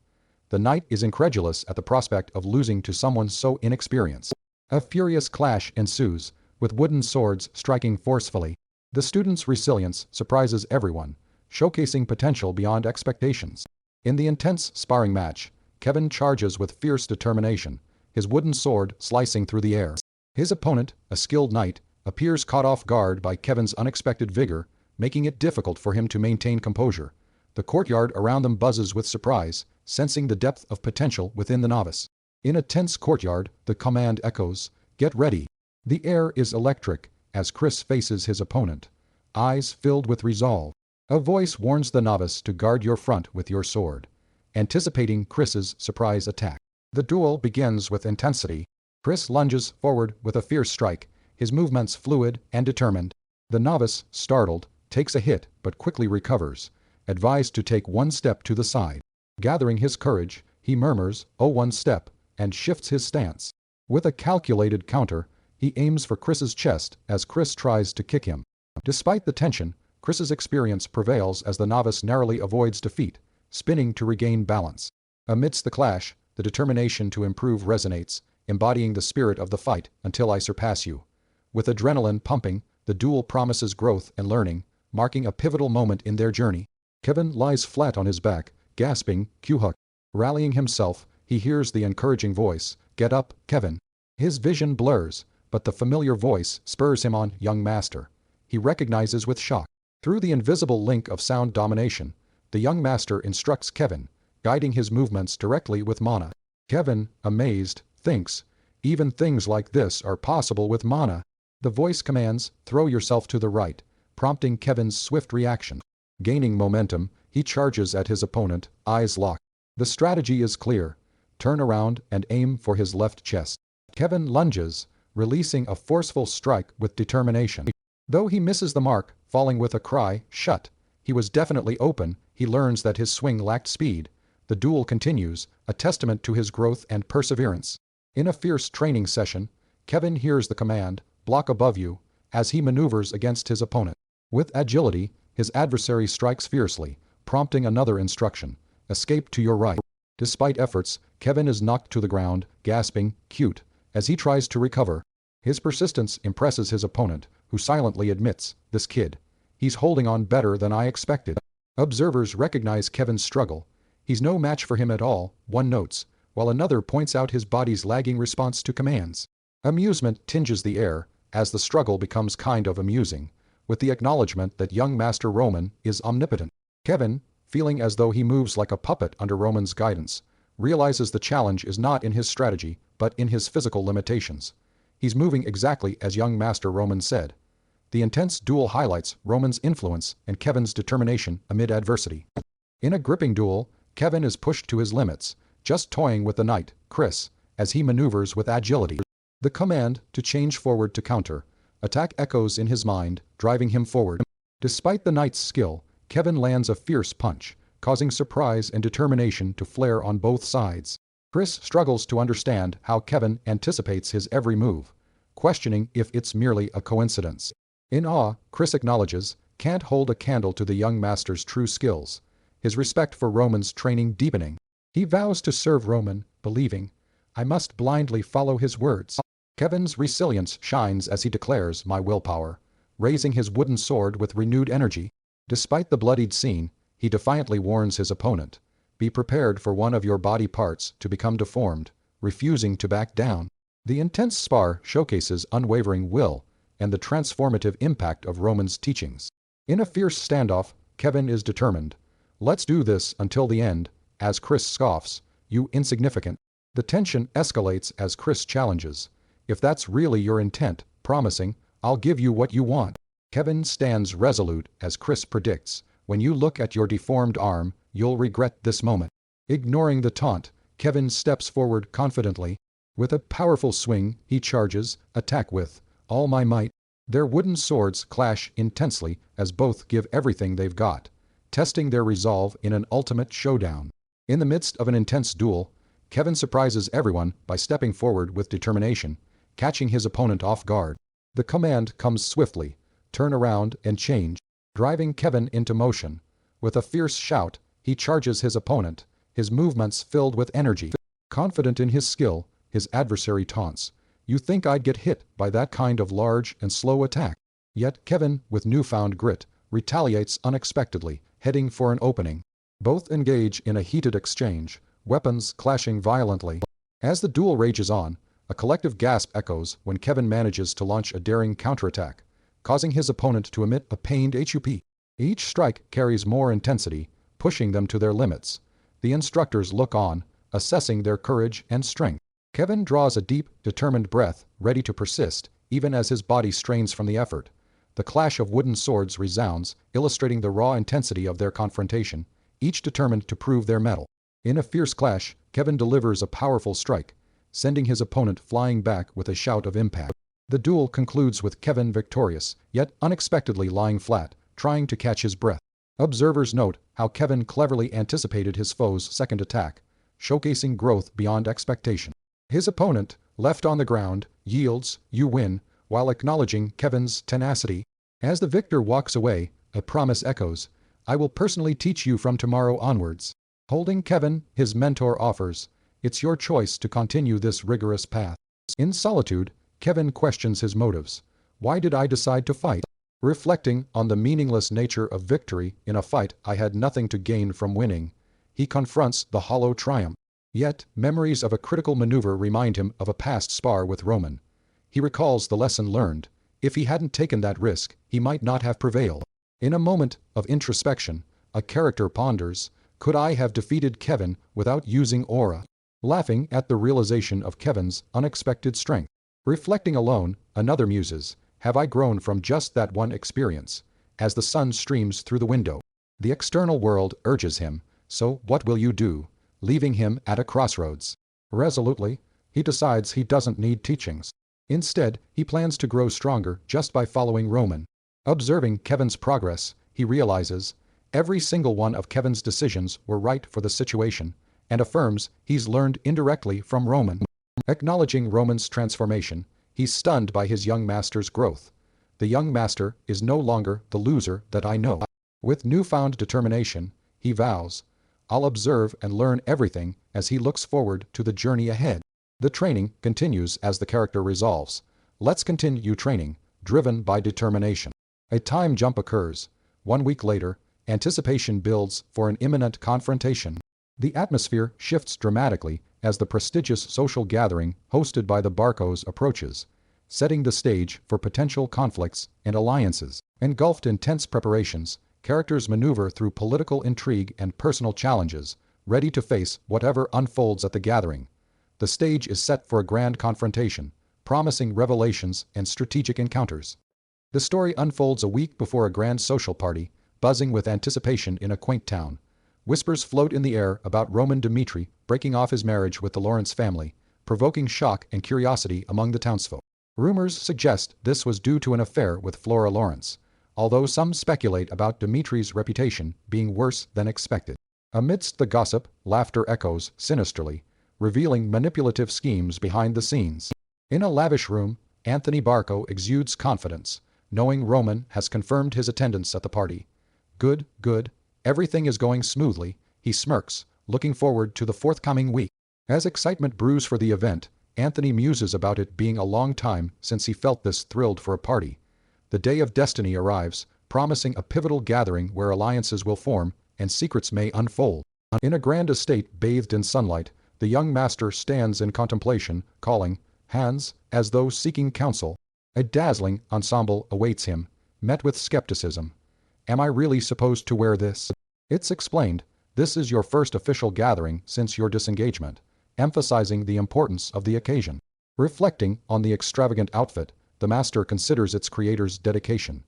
The knight is incredulous at the prospect of losing to someone so inexperienced. A furious clash ensues, with wooden swords striking forcefully. The student's resilience surprises everyone, showcasing potential beyond expectations. In the intense sparring match, Kevin charges with fierce determination, his wooden sword slicing through the air. His opponent, a skilled knight, appears caught off guard by Kevin's unexpected vigor, making it difficult for him to maintain composure. The courtyard around them buzzes with surprise, sensing the depth of potential within the novice. In a tense courtyard, the command echoes, "Get ready." The air is electric as Chris faces his opponent, eyes filled with resolve. A voice warns the novice to guard your front with your sword, anticipating Chris's surprise attack. The duel begins with intensity. Chris lunges forward with a fierce strike, his movements fluid and determined. The novice, startled, takes a hit but quickly recovers, advised to take one step to the side. Gathering his courage, he murmurs, "Oh, one step," and shifts his stance. With a calculated counter, he aims for Chris's chest as Chris tries to kick him. Despite the tension, Chris's experience prevails as the novice narrowly avoids defeat, spinning to regain balance. Amidst the clash, the determination to improve resonates, embodying the spirit of the fight until I surpass you. With adrenaline pumping, the duel promises growth and learning, marking a pivotal moment in their journey. Kevin lies flat on his back, gasping, "Q-hook." Rallying himself, he hears the encouraging voice, "Get up, Kevin." His vision blurs, but the familiar voice spurs him on, "Young master." He recognizes with shock. Through the invisible link of sound domination, the young master instructs Kevin, guiding his movements directly with mana. Kevin, amazed, thinks, even things like this are possible with mana. The voice commands, "Throw yourself to the right," prompting Kevin's swift reaction. Gaining momentum, he charges at his opponent, eyes locked. The strategy is clear. Turn around and aim for his left chest. Kevin lunges, releasing a forceful strike with determination. Though he misses the mark, falling with a cry, "Shut," he was definitely open. He learns that his swing lacked speed. The duel continues, a testament to his growth and perseverance. In a fierce training session, Kevin hears the command, "Block above you," as he maneuvers against his opponent. With agility, his adversary strikes fiercely, prompting another instruction, "Escape to your right." Despite efforts, Kevin is knocked to the ground, gasping, "Cute," as he tries to recover. His persistence impresses his opponent, who silently admits, "This kid. He's holding on better than I expected." Observers recognize Kevin's struggle. He's no match for him at all, one notes, while another points out his body's lagging response to commands. Amusement tinges the air, as the struggle becomes kind of amusing, with the acknowledgement that young Master Roman is omnipotent. Kevin, feeling as though he moves like a puppet under Roman's guidance, realizes the challenge is not in his strategy, but in his physical limitations. He's moving exactly as young Master Roman said. The intense duel highlights Roman's influence and Kevin's determination amid adversity. In a gripping duel, Kevin is pushed to his limits, just toying with the knight, Chris, as he maneuvers with agility. The command to change forward to counter attack echoes in his mind, driving him forward. Despite the knight's skill, Kevin lands a fierce punch, causing surprise and determination to flare on both sides. Chris struggles to understand how Kevin anticipates his every move, questioning if it's merely a coincidence. In awe, Chris acknowledges, "Can't hold a candle to the young master's true skills," his respect for Roman's training deepening. He vows to serve Roman, believing, "I must blindly follow his words." Kevin's resilience shines as he declares, "My willpower," raising his wooden sword with renewed energy. Despite the bloodied scene, he defiantly warns his opponent, "Be prepared for one of your body parts to become deformed," refusing to back down. The intense spar showcases unwavering will and the transformative impact of Roman's teachings. In a fierce standoff, Kevin is determined. "Let's do this until the end," as Chris scoffs, "You insignificant." The tension escalates as Chris challenges, "If that's really your intent," promising, "I'll give you what you want." Kevin stands resolute as Chris predicts, "When you look at your deformed arm, you'll regret this moment. Ignoring the taunt, Kevin steps forward confidently. With a powerful swing, he charges, attack with all my might. Their wooden swords clash intensely as both give everything they've got, testing their resolve in an ultimate showdown. In the midst of an intense duel, Kevin surprises everyone by stepping forward with determination, catching his opponent off guard. The command comes swiftly, turn around and change, driving Kevin into motion. With a fierce shout, he charges his opponent, his movements filled with energy. Confident in his skill, his adversary taunts, "You think I'd get hit by that kind of large and slow attack?" Yet Kevin, with newfound grit, retaliates unexpectedly, heading for an opening. Both engage in a heated exchange, weapons clashing violently. As the duel rages on, a collective gasp echoes when Kevin manages to launch a daring counterattack, causing his opponent to emit a pained HUP. Each strike carries more intensity, pushing them to their limits. The instructors look on, assessing their courage and strength. Kevin draws a deep, determined breath, ready to persist, even as his body strains from the effort. The clash of wooden swords resounds, illustrating the raw intensity of their confrontation, each determined to prove their mettle. In a fierce clash, Kevin delivers a powerful strike, sending his opponent flying back with a shout of impact. The duel concludes with Kevin victorious, yet unexpectedly lying flat, trying to catch his breath. Observers note how Kevin cleverly anticipated his foe's second attack, showcasing growth beyond expectation. His opponent, left on the ground, yields, "You win," while acknowledging Kevin's tenacity. As the victor walks away, a promise echoes, "I will personally teach you from tomorrow onwards." Holding Kevin, his mentor offers, "It's your choice to continue this rigorous path." In solitude, Kevin questions his motives. "Why did I decide to fight?" Reflecting on the meaningless nature of victory in a fight I had nothing to gain from winning, he confronts the hollow triumph. Yet, memories of a critical maneuver remind him of a past spar with Roman. He recalls the lesson learned. If he hadn't taken that risk, he might not have prevailed. In a moment of introspection, a character ponders, "Could I have defeated Kevin without using aura?" Laughing at the realization of Kevin's unexpected strength. Reflecting alone, another muses, "Have I grown from just that one experience?" As the sun streams through the window, the external world urges him, "So what will you do?" Leaving him at a crossroads. Resolutely, he decides he doesn't need teachings. Instead, he plans to grow stronger just by following Roman. Observing Kevin's progress, he realizes every single one of Kevin's decisions were right for the situation, and affirms he's learned indirectly from Roman. Acknowledging Roman's transformation, he's stunned by his young master's growth. The young master is no longer the loser that I know. With newfound determination, he vows, "I'll observe and learn everything," as he looks forward to the journey ahead. The training continues as the character resolves, "Let's continue training," driven by determination. A time jump occurs. 1 week later, anticipation builds for an imminent confrontation. The atmosphere shifts dramatically as the prestigious social gathering hosted by the Barcos approaches, setting the stage for potential conflicts and alliances. Engulfed in tense preparations, characters maneuver through political intrigue and personal challenges, ready to face whatever unfolds at the gathering. The stage is set for a grand confrontation, promising revelations and strategic encounters. The story unfolds a week before a grand social party, buzzing with anticipation in a quaint town. Whispers float in the air about Roman Dmitri breaking off his marriage with the Lawrence family, provoking shock and curiosity among the townsfolk. Rumors suggest this was due to an affair with Flora Lawrence, although some speculate about Dmitri's reputation being worse than expected. Amidst the gossip, laughter echoes sinisterly, revealing manipulative schemes behind the scenes. In a lavish room, Anthony Barco exudes confidence, knowing Roman has confirmed his attendance at the party. "Good, good. Everything is going smoothly," he smirks, looking forward to the forthcoming week. As excitement brews for the event, Anthony muses about it being a long time since he felt this thrilled for a party. The day of destiny arrives, promising a pivotal gathering where alliances will form and secrets may unfold. In a grand estate bathed in sunlight, the young master stands in contemplation, calling hands as though seeking counsel. A dazzling ensemble awaits him, met with skepticism. "Am I really supposed to wear this?" It's explained, "This is your first official gathering since your disengagement," emphasizing the importance of the occasion. Reflecting on the extravagant outfit, the master considers its creator's dedication.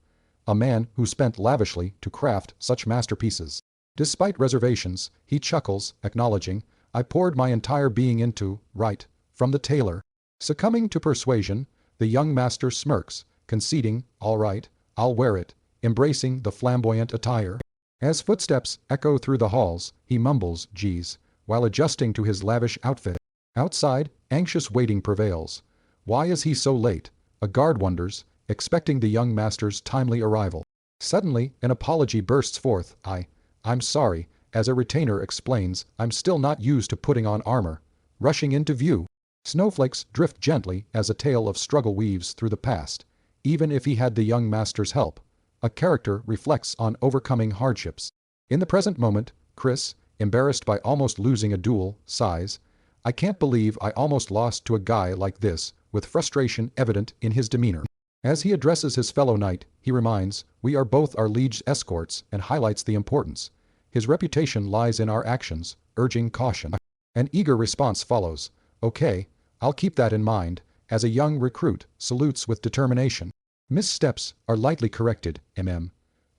A man who spent lavishly to craft such masterpieces. Despite reservations, he chuckles, acknowledging, I poured my entire being into, right, from the tailor. Succumbing to persuasion, the young master smirks, conceding, all right, I'll wear it, embracing the flamboyant attire. As footsteps echo through the halls, he mumbles, geez, while adjusting to his lavish outfit. Outside, anxious waiting prevails. Why is he so late? A guard wonders, expecting the young master's timely arrival. Suddenly, an apology bursts forth. I'm sorry, as a retainer explains, I'm still not used to putting on armor. Rushing into view, snowflakes drift gently as a tale of struggle weaves through the past. Even if he had the young master's help, a character reflects on overcoming hardships. In the present moment, Chris, embarrassed by almost losing a duel, sighs, I can't believe I almost lost to a guy like this, with frustration evident in his demeanor. As he addresses his fellow knight, he reminds, we are both our liege's escorts, and highlights the importance. His reputation lies in our actions, urging caution. An eager response follows. Okay, I'll keep that in mind, as a young recruit salutes with determination. Missteps are lightly corrected,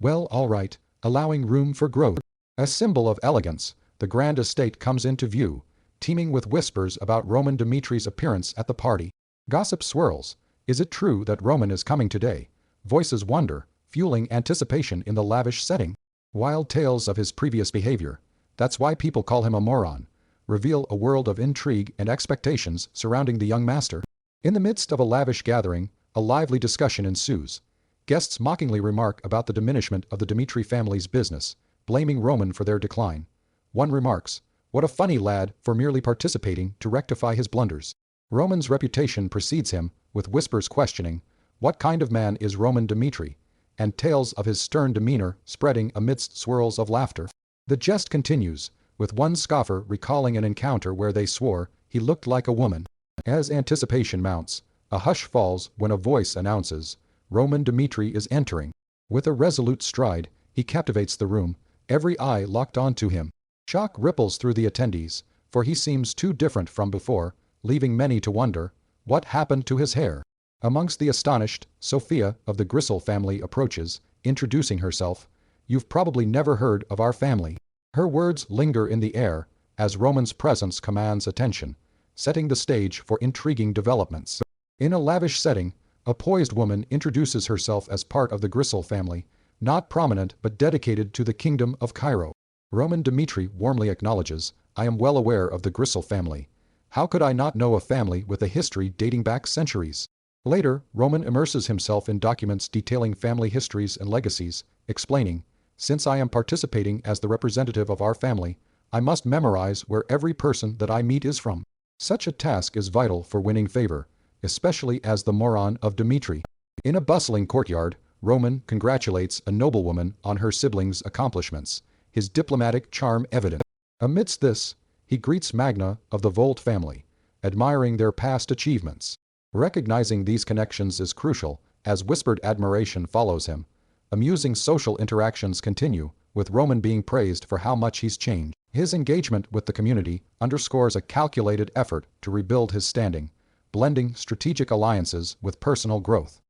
Well, all right, allowing room for growth. A symbol of elegance, the grand estate comes into view, teeming with whispers about Roman Dimitri's appearance at the party. Gossip swirls. Is it true that Roman is coming today? Voices wonder, fueling anticipation in the lavish setting. Wild tales of his previous behavior, that's why people call him a moron, reveal a world of intrigue and expectations surrounding the young master. In the midst of a lavish gathering, a lively discussion ensues. Guests mockingly remark about the diminishment of the Dimitri family's business, blaming Roman for their decline. One remarks, what a funny lad for merely participating to rectify his blunders. Roman's reputation precedes him, with whispers questioning, what kind of man is Roman Dimitri? And tales of his stern demeanor spreading amidst swirls of laughter. The jest continues, with one scoffer recalling an encounter where they swore he looked like a woman. As anticipation mounts, a hush falls when a voice announces, Roman Dimitri is entering. With a resolute stride, he captivates the room, every eye locked onto him. Shock ripples through the attendees, for he seems too different from before, leaving many to wonder, what happened to his hair? Amongst the astonished, Sophia of the Gristle family approaches, introducing herself. You've probably never heard of our family. Her words linger in the air, as Roman's presence commands attention, setting the stage for intriguing developments. In a lavish setting, a poised woman introduces herself as part of the Gristle family, not prominent but dedicated to the kingdom of Cairo. Roman Dimitri warmly acknowledges, I am well aware of the Gristle family. How could I not know a family with a history dating back centuries? Later, Roman immerses himself in documents detailing family histories and legacies, explaining, since I am participating as the representative of our family, I must memorize where every person that I meet is from. Such a task is vital for winning favor, especially as the moron of Dimitri. In a bustling courtyard, Roman congratulates a noblewoman on her siblings' accomplishments, his diplomatic charm evident. Amidst this, he greets Magna of the Volt family, admiring their past achievements. Recognizing these connections is crucial, as whispered admiration follows him. Amusing social interactions continue, with Roman being praised for how much he's changed. His engagement with the community underscores a calculated effort to rebuild his standing, blending strategic alliances with personal growth.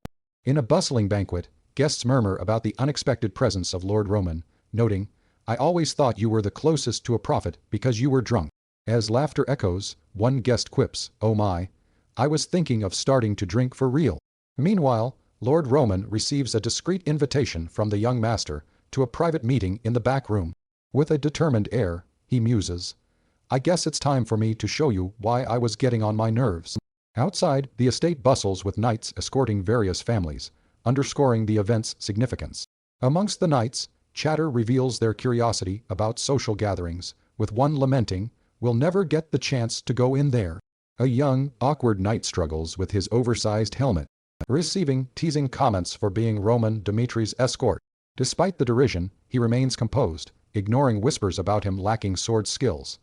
In a bustling banquet, guests murmur about the unexpected presence of Lord Roman, noting, I always thought you were the closest to a prophet because you were drunk. As laughter echoes, one guest quips, oh my, I was thinking of starting to drink for real. Meanwhile, Lord Roman receives a discreet invitation from the young master to a private meeting in the back room. With a determined air, he muses, I guess it's time for me to show you why I was getting on my nerves. Outside, the estate bustles with knights escorting various families, underscoring the event's significance. Amongst the knights, chatter reveals their curiosity about social gatherings, with one lamenting, we'll never get the chance to go in there. A young, awkward knight struggles with his oversized helmet, receiving teasing comments for being Roman Dimitri's escort. Despite the derision, he remains composed, ignoring whispers about him lacking sword skills.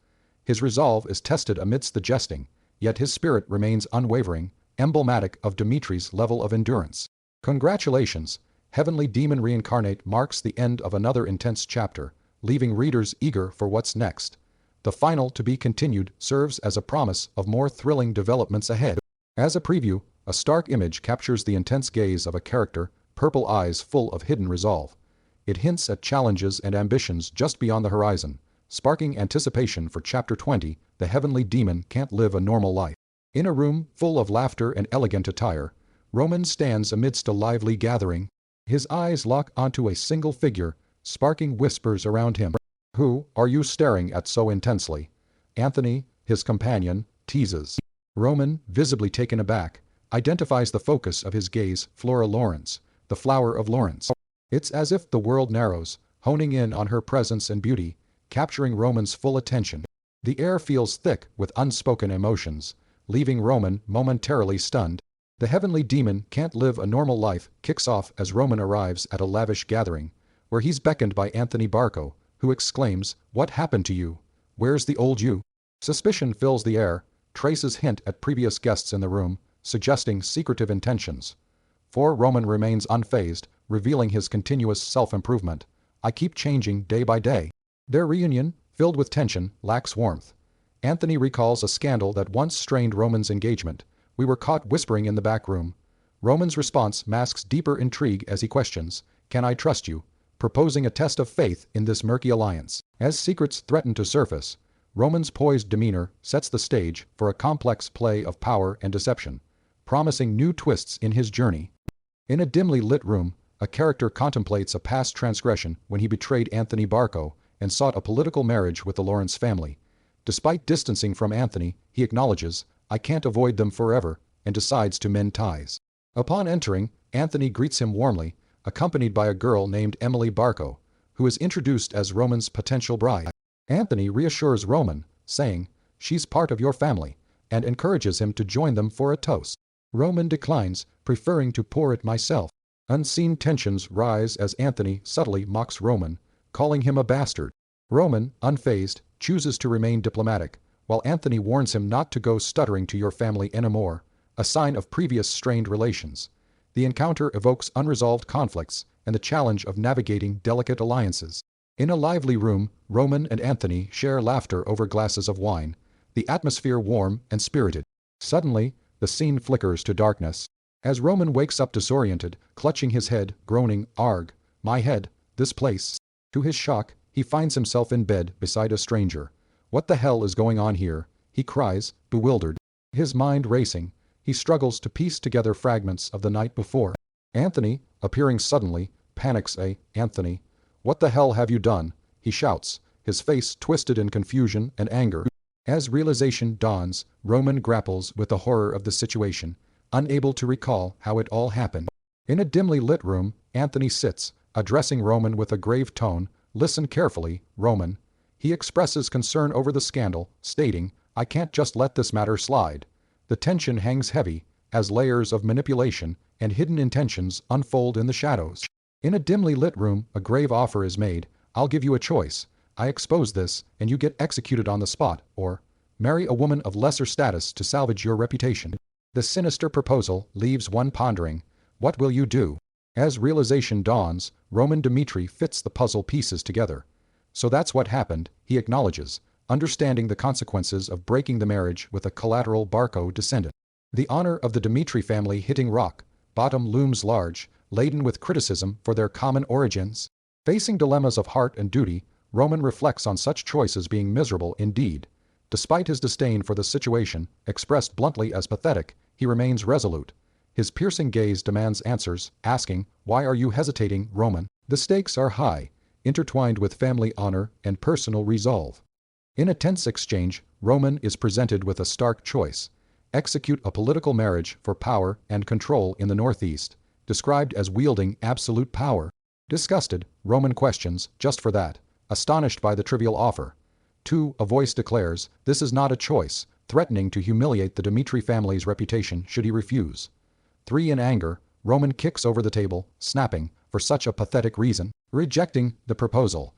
His resolve is tested amidst the jesting, yet his spirit remains unwavering, emblematic of Dimitri's level of endurance. Congratulations! Heavenly Demon Reincarnate marks the end of another intense chapter, leaving readers eager for what's next. The final to be continued serves as a promise of more thrilling developments ahead. As a preview, a stark image captures the intense gaze of a character, purple eyes full of hidden resolve. It hints at challenges and ambitions just beyond the horizon, sparking anticipation for Chapter 20, The Heavenly Demon Can't Live a Normal Life. In a room full of laughter and elegant attire, Roman stands amidst a lively gathering. His eyes lock onto a single figure, sparking whispers around him. "Who are you staring at so intensely?" Anthony, his companion, teases. Roman, visibly taken aback, identifies the focus of his gaze, Flora Lawrence, the flower of Lawrence. It's as if the world narrows, honing in on her presence and beauty, capturing Roman's full attention. The air feels thick with unspoken emotions, leaving Roman momentarily stunned. The Heavenly Demon Can't Live a Normal Life kicks off as Roman arrives at a lavish gathering, where he's beckoned by Anthony Barco, who exclaims, "What happened to you? Where's the old you?" Suspicion fills the air, traces hint at previous guests in the room, suggesting secretive intentions. For Roman remains unfazed, revealing his continuous self-improvement. "I keep changing day by day." Their reunion, filled with tension, lacks warmth. Anthony recalls a scandal that once strained Roman's engagement. "We were caught whispering in the back room." Roman's response masks deeper intrigue as he questions, "Can I trust you?" proposing a test of faith in this murky alliance. As secrets threaten to surface, Roman's poised demeanor sets the stage for a complex play of power and deception, promising new twists in his journey. In a dimly lit room, a character contemplates a past transgression when he betrayed Anthony Barco and sought a political marriage with the Lawrence family. Despite distancing from Anthony, he acknowledges, "I can't avoid them forever," and decides to mend ties. Upon entering, Anthony greets him warmly, accompanied by a girl named Emily Barco, who is introduced as Roman's potential bride. Anthony reassures Roman, saying, "She's part of your family," and encourages him to join them for a toast. Roman declines, preferring to pour it myself. Unseen tensions rise as Anthony subtly mocks Roman, calling him a bastard. Roman, unfazed, chooses to remain diplomatic, while Anthony warns him not to go stuttering to your family anymore, a sign of previous strained relations. The encounter evokes unresolved conflicts and the challenge of navigating delicate alliances. In a lively room, Roman and Anthony share laughter over glasses of wine, the atmosphere warm and spirited. Suddenly, the scene flickers to darkness. As Roman wakes up disoriented, clutching his head, groaning, "Arg, my head, this place." To his shock, he finds himself in bed beside a stranger. "What the hell is going on here?" he cries, bewildered. His mind racing, he struggles to piece together fragments of the night before. Anthony, appearing suddenly, panics. "Anthony, what the hell have you done?" he shouts, his face twisted in confusion and anger. As realization dawns, Roman grapples with the horror of the situation, unable to recall how it all happened. In a dimly lit room, Anthony sits, addressing Roman with a grave tone. "Listen carefully, Roman." He expresses concern over the scandal, stating, "I can't just let this matter slide." The tension hangs heavy, as layers of manipulation and hidden intentions unfold in the shadows. In a dimly lit room, a grave offer is made. "I'll give you a choice. I expose this, and you get executed on the spot, or marry a woman of lesser status to salvage your reputation." The sinister proposal leaves one pondering. What will you do? As realization dawns, Roman Dmitri fits the puzzle pieces together. "So that's what happened," he acknowledges, understanding the consequences of breaking the marriage with a collateral Barco descendant. The honor of the Dmitri family hitting rock bottom looms large, laden with criticism for their common origins. Facing dilemmas of heart and duty, Roman reflects on such choices being miserable indeed. Despite his disdain for the situation, expressed bluntly as pathetic, he remains resolute. His piercing gaze demands answers, asking, "Why are you hesitating, Roman?" The stakes are high, intertwined with family honor and personal resolve. In a tense exchange, Roman is presented with a stark choice: execute a political marriage for power and control in the Northeast, described as wielding absolute power. Disgusted, Roman questions, "Just for that?" astonished by the trivial offer. 2. A voice declares, "This is not a choice," threatening to humiliate the Dmitri family's reputation should he refuse. 3. In anger, Roman kicks over the table, snapping, "For such a pathetic reason," rejecting the proposal.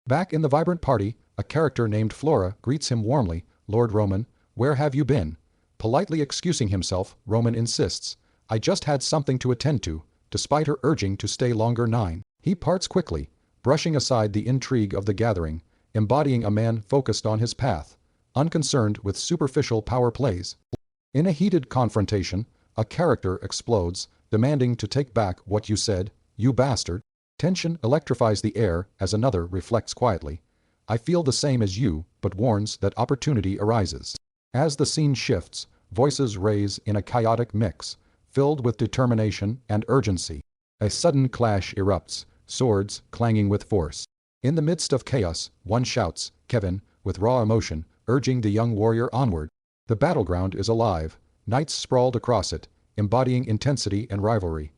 Back in the vibrant party, a character named Flora greets him warmly. "Lord Roman, where have you been?" Politely excusing himself, Roman insists, "I just had something to attend to," despite her urging to stay longer. 9. He parts quickly, brushing aside the intrigue of the gathering, embodying a man focused on his path, unconcerned with superficial power plays. In a heated confrontation, a character explodes, demanding to take back what you said, "You bastard." Tension electrifies the air as another reflects quietly. I feel the same as you, but warns that opportunity arises. As the scene shifts, voices raise in a chaotic mix, filled with determination and urgency. A sudden clash erupts, swords clanging with force. In the midst of chaos, one shouts, Kevin, with raw emotion, urging the young warrior onward. The battleground is alive, knights sprawled across it, embodying intensity and rivalry.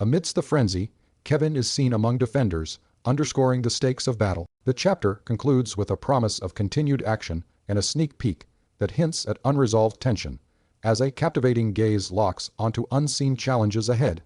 Amidst the frenzy, Kevin is seen among defenders, underscoring the stakes of battle. The chapter concludes with a promise of continued action and a sneak peek that hints at unresolved tension, as a captivating gaze locks onto unseen challenges ahead.